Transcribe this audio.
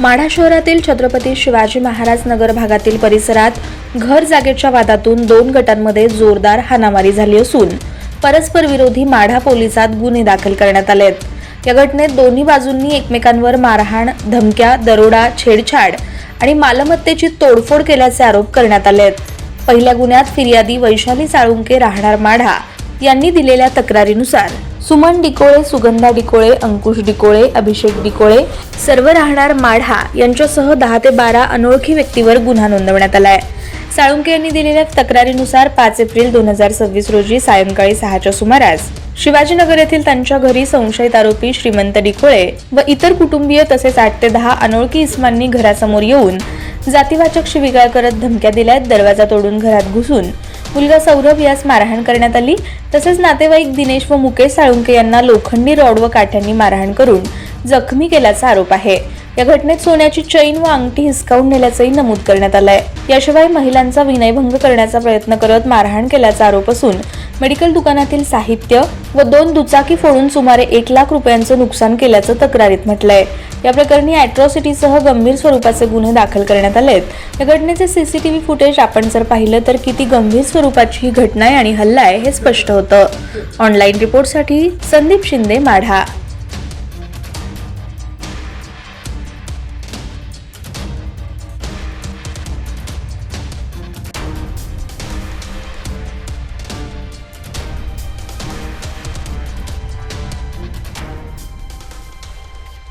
माढा शहरातील छत्रपती शिवाजी महाराज नगर भागातील परिसरात घर जागेच्या वादातून 2 गटांमध्ये जोरदार हाणामारी झाली असून परस्पर विरोधी माढा पोलिसात गुन्हे दाखल करण्यात आलेत। या घटनेत दोन्ही बाजूंनी एकमेकांवर मारहाण, धमक्या, दरोडा, छेडछाड आणि मालमत्तेची तोडफोड केल्याचे आरोप करण्यात आलेत। पहिल्या गुन्ह्यात फिर्यादी वैशाली साळुंके राहणार माढा यांनी दिलेल्या तक्रारीनुसार सुमन डिकोळे, सुगंधा डिकोळे, अंकुश डिकोळे, अभिषेक डिकोळे सर्व राहणार माढा यांच्यासह 10 ते 12 अनोळखी व्यक्तीवर गुन्हा नोंदवण्यात आलाय। साळुंके यांनी दिलेल्या तक्रारीनुसार 5 एप्रिल 2026 रोजी सायंकाळी 6च्या सुमारास शिवाजीनगर येथील त्यांच्या घरी संशयित आरोपी श्रीमंत डिकोळे व इतर कुटुंबीय तसेच 8 ते 10 अनोळखी इसमांनी घरासमोर येऊन जातीवाचक शिवीगाळ करत धमक्या दिल्यात। दरवाजा तोडून घरात घुसून मुलगा सौरभ यास मारहाण करण्यात आली। तसेच नातेवाईक दिनेश व मुकेश साळुंके यांना लोखंडी रॉड व काठ्यांनी मारहाण करून जखमी केल्याचा आरोप आहे। या घटनेत सोन्याची चैन व अंगठी हिसकावून नेल्याचंही नमूद करण्यात आलंय। याशिवाय महिलांचा विनयभंग करण्याचा प्रयत्न करत मारहाण केल्याचा आरोप असून मेडिकल दुकानातील साहित्य व 2 दुचाकी फोडून सुमारे 1 लाख रुपयांचं नुकसान केल्याचं तक्रारीत म्हटलंय। या प्रकरणी अॅट्रॉसिटीसह गंभीर स्वरूपाचे गुन्हे दाखल करण्यात आलेत। या घटनेचे सीसीटीव्ही फुटेज आपण जर पाहिलं तर किती गंभीर स्वरूपाची ही घटना आहे आणि हल्ला आहे हे स्पष्ट होतं। ऑनलाईन रिपोर्टसाठी संदीप शिंदे, माढा।